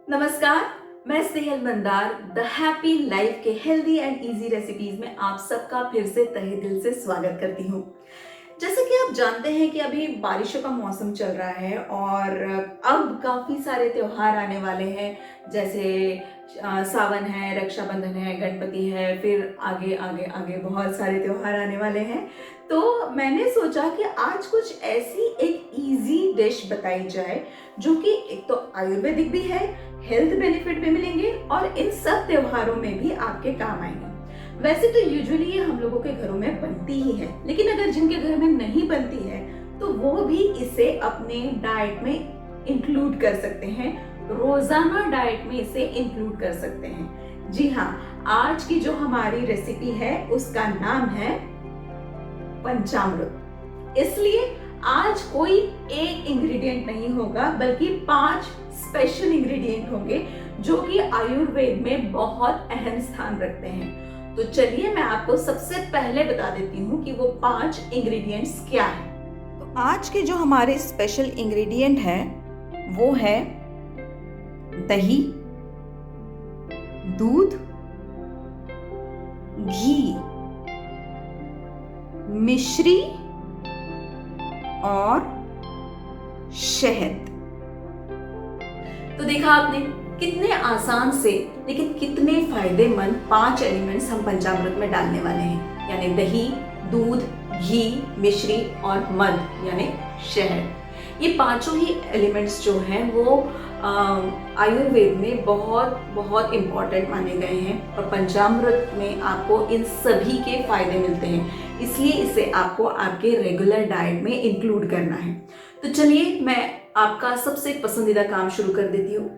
नमस्कार, मैं Snehal Mandar the happy life के हेल्दी एंड इजी रेसिपीज में आप सबका फिर से तहे दिल से स्वागत करती हूँ। जैसे कि आप जानते हैं कि अभी बारिशों का मौसम चल रहा है और अब काफ़ी सारे त्योहार आने वाले हैं। जैसे सावन है, रक्षाबंधन है, गणपति है, फिर आगे आगे आगे बहुत सारे त्योहार आने वाले हैं। तो मैंने सोचा कि आज कुछ ऐसी एक इजी डिश बताई जाए जो कि एक तो आयुर्वेदिक भी है, हेल्थ बेनिफिट भी मिलेंगे और इन सब त्योहारों में भी आपके काम आएंगे। वैसे तो यूजुअली ये हम लोगों के घरों में बनती ही है, लेकिन अगर जिनके घर में नहीं बनती है तो वो भी इसे अपने डाइट में इंक्लूड कर सकते हैं, रोजाना डाइट में इसे इंक्लूड कर सकते हैं। जी हाँ, आज की जो हमारी रेसिपी है उसका नाम है पंचामृत। इसलिए आज कोई एक इंग्रेडिएंट नहीं होगा बल्कि 5 स्पेशल इंग्रेडिएंट होंगे जो कि आयुर्वेद में बहुत अहम स्थान रखते हैं। तो चलिए मैं आपको सबसे पहले बता देती हूँ कि वो 5 इंग्रेडिएंट्स क्या है। तो आज के जो हमारे स्पेशल इंग्रेडिएंट है वो है दही, दूध, घी, मिश्री और शहद। तो देखा आपने कितने आसान से लेकिन कितने फायदेमंद 5 एलिमेंट्स हम पंचामृत में डालने वाले हैं, यानी दही, दूध, घी, मिश्री और मध यानी शहद। ये पांचों ही एलिमेंट्स जो हैं वो आयुर्वेद में बहुत बहुत इम्पॉर्टेंट माने गए हैं और पंचामृत में आपको इन सभी के फायदे मिलते हैं, इसलिए इसे आपको आपके रेगुलर डाइट में इंक्लूड करना है। तो चलिए मैं आपका सबसे पसंदीदा काम शुरू कर देती हूँ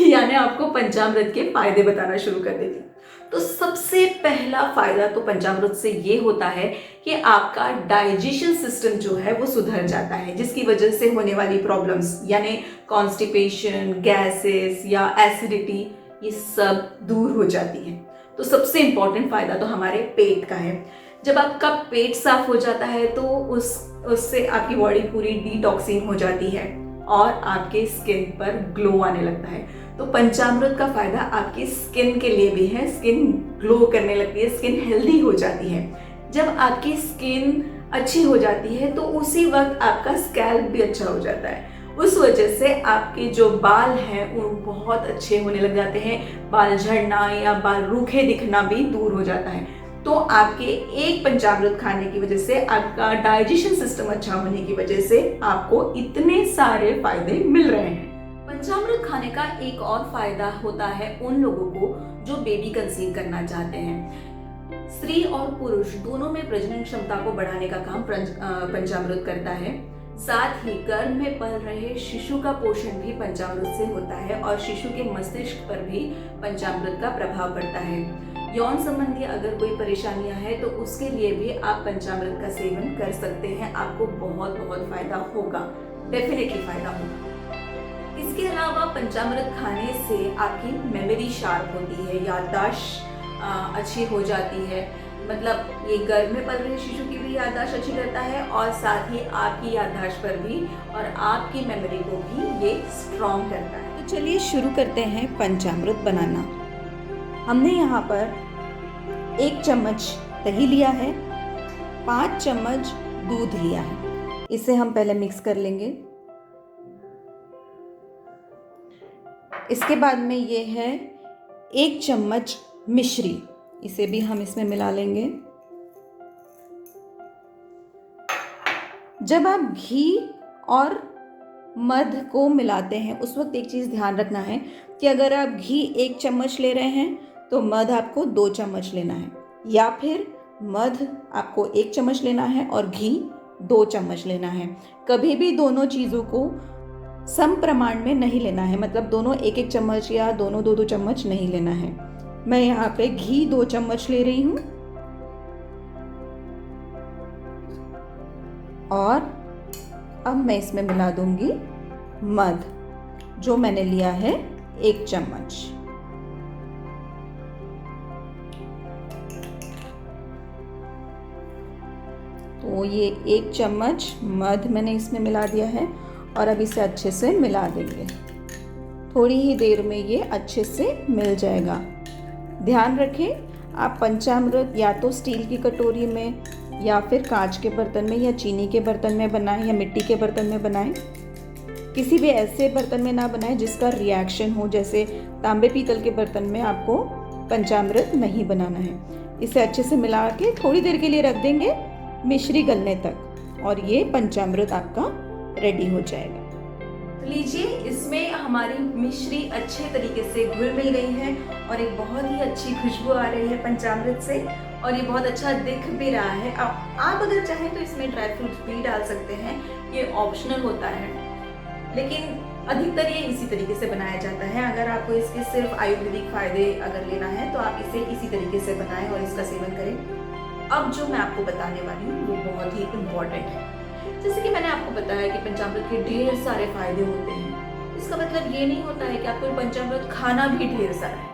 यानी आपको पंचामृत के फायदे बताना शुरू कर देती हूँ। तो सबसे पहला फायदा तो पंचामृत से ये होता है कि आपका डाइजेशन सिस्टम जो है वो सुधर जाता है, जिसकी वजह से होने वाली प्रॉब्लम्स यानी कॉन्स्टिपेशन, गैसेस या एसिडिटी, ये सब दूर हो जाती है। तो सबसे इंपॉर्टेंट फायदा तो हमारे पेट का है। जब आपका पेट साफ हो जाता है तो उससे आपकी बॉडी पूरी डिटॉक्सिंग हो जाती है और आपके स्किन पर ग्लो आने लगता है। तो पंचामृत का फायदा आपकी स्किन के लिए भी है, स्किन ग्लो करने लगती है, स्किन हेल्दी हो जाती है। जब आपकी स्किन अच्छी हो जाती है तो उसी वक्त आपका स्कैल्प भी अच्छा हो जाता है। उस वजह से आपके जो बाल हैं वो बहुत अच्छे होने लग जाते हैं, बाल झड़ना या बाल रूखे दिखना भी दूर हो जाता है। तो आपके एक पंचामृत खाने की वजह से, आपका डाइजेशन सिस्टम अच्छा होने की वजह से आपको इतने सारे फायदे मिल रहे हैं। पंचामृत खाने का एक और फायदा होता है उन लोगों को जो बेबी कंसीव करना चाहते हैं। स्त्री और पुरुष दोनों में प्रजनन क्षमता को बढ़ाने का काम पंचामृत करता है। साथ ही गर्भ में पल रहे शिशु का पोषण भी पंचामृत से होता है और शिशु के मस्तिष्क पर भी पंचामृत का प्रभाव पड़ता है। यौन संबंधी अगर कोई परेशानियां हैं तो उसके लिए भी आप पंचामृत का सेवन कर सकते हैं। आपको बहुत बहुत फायदा होगा, डेफिनेटली फायदा होगा। इसके अलावा पंचामृत खाने से आपकी मेमोरी शार्प होती है, याददाश्त अच्छी हो जाती है। मतलब ये गर्भ में पल रहे शिशु की भी याददाश्त अच्छी करता है और साथ ही आपकी याददाश्त पर भी और आपकी मेमोरी को भी ये स्ट्रॉन्ग करता है। तो चलिए शुरू करते हैं पंचामृत बनाना। हमने यहाँ पर 1 चम्मच दही लिया है, 5 चम्मच दूध लिया है। इसे हम पहले मिक्स कर लेंगे। इसके बाद में ये है 1 चम्मच मिश्री, इसे भी हम इसमें मिला लेंगे। जब आप घी और मध को मिलाते हैं उस वक्त एक चीज़ ध्यान रखना है कि अगर आप घी 1 चम्मच ले रहे हैं तो मध आपको 2 चम्मच लेना है, या फिर मध आपको 1 चम्मच लेना है और घी 2 चम्मच लेना है। कभी भी दोनों चीज़ों को सम प्रमाण में नहीं लेना है, मतलब दोनों 1-1 चम्मच या दोनों 2-2 चम्मच नहीं लेना है। मैं यहाँ पे घी 2 चम्मच ले रही हूँ और अब मैं इसमें मिला दूंगी मध, जो मैंने लिया है 1 चम्मच। तो ये 1 चम्मच मध मैंने इसमें मिला दिया है और अब इसे अच्छे से मिला देंगे। थोड़ी ही देर में ये अच्छे से मिल जाएगा। ध्यान रखें, आप पंचामृत या तो स्टील की कटोरी में या फिर कांच के बर्तन में या चीनी के बर्तन में बनाएं या मिट्टी के बर्तन में बनाएं। किसी भी ऐसे बर्तन में ना बनाएं जिसका रिएक्शन हो, जैसे तांबे पीतल के बर्तन में आपको पंचामृत नहीं बनाना है। इसे अच्छे से मिला के थोड़ी देर के लिए रख देंगे मिश्री गलने तक और ये पंचामृत आपका रेडी हो जाएगा। तो लीजिए, इसमें हमारी मिश्री अच्छे तरीके से घुल मिल गई है और एक बहुत ही अच्छी खुशबू आ रही है पंचामृत से और ये बहुत अच्छा दिख भी रहा है। आप अगर चाहें तो इसमें ड्राई फ्रूट्स भी डाल सकते हैं, ये ऑप्शनल होता है, लेकिन अधिकतर ये इसी तरीके से बनाया जाता है। अगर आपको इसके सिर्फ आयुर्वेदिक फायदे अगर लेना है तो आप इसे इसी तरीके से बनाएं और इसका सेवन करें। अब जो मैं आपको बताने वाली हूँ वो बहुत ही इम्पोर्टेंट है। जैसे कि मैंने आपको बताया कि पंचामृत के ढेर सारे फायदे होते हैं। इसका मतलब ये नहीं होता है कि आपको पंचामृत खाना भी ढेर सारा है,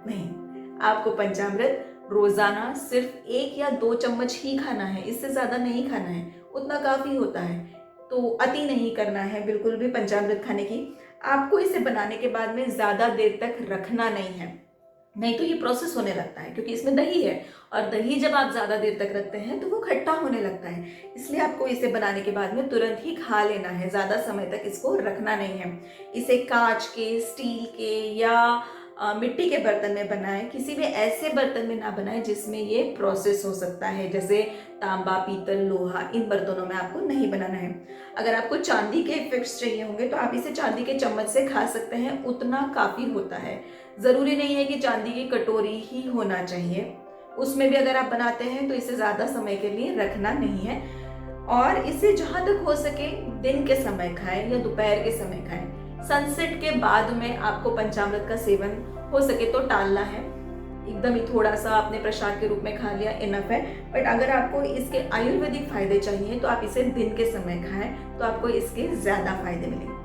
नहीं। आपको पंचामृत रोजाना सिर्फ 1 या 2 चम्मच ही खाना है, इससे ज्यादा नहीं खाना है, उतना काफी होता है। तो अति नहीं करना है बिल्कुल भी पंचामृत खाने की। आपको इसे बनाने के बाद में ज़्यादा देर तक रखना नहीं है, नहीं तो ये प्रोसेस होने लगता है, क्योंकि इसमें दही है और दही जब आप ज़्यादा देर तक रखते हैं तो वो खट्टा होने लगता है। इसलिए आपको इसे बनाने के बाद में तुरंत ही खा लेना है, ज़्यादा समय तक इसको रखना नहीं है। इसे कांच के, स्टील के या मिट्टी के बर्तन में बनाएं, किसी भी ऐसे बर्तन में ना बनाएं जिसमें ये प्रोसेस हो सकता है, जैसे तांबा, पीतल, लोहा, इन बर्तनों में आपको नहीं बनाना है। अगर आपको चांदी के इफेक्ट्स चाहिए होंगे तो आप इसे चांदी के चम्मच से खा सकते हैं, उतना काफ़ी होता है। ज़रूरी नहीं है कि चांदी की कटोरी ही होना चाहिए, उसमें भी अगर आप बनाते हैं तो इसे ज़्यादा समय के लिए रखना नहीं है। और इसे जहाँ तक हो सके दिन के समय खाएं या दोपहर के समय खाएं। सनसेट के बाद में आपको पंचामृत का सेवन हो सके तो टालना है, एकदम ही थोड़ा सा आपने प्रसाद के रूप में खा लिया, इनफ है। बट अगर आपको इसके आयुर्वेदिक फायदे चाहिए तो आप इसे दिन के समय खाएं तो आपको इसके ज़्यादा फायदे मिलेंगे।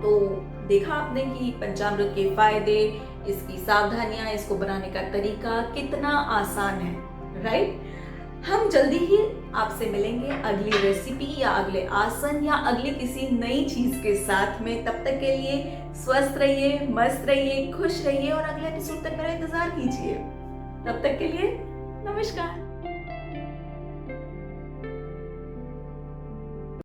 तो देखा आपने कि पंचामृत के फायदे, इसकी सावधानियां, इसको बनाने का तरीका कितना आसान है, राइट। हम जल्दी ही आपसे मिलेंगे अगली रेसिपी या अगले आसन या अगली किसी नई चीज के साथ में। तब तक के लिए स्वस्थ रहिए, मस्त रहिए, खुश रहिए और अगले एपिसोड तक मेरा इंतजार कीजिए। तब तक के लिए नमस्कार।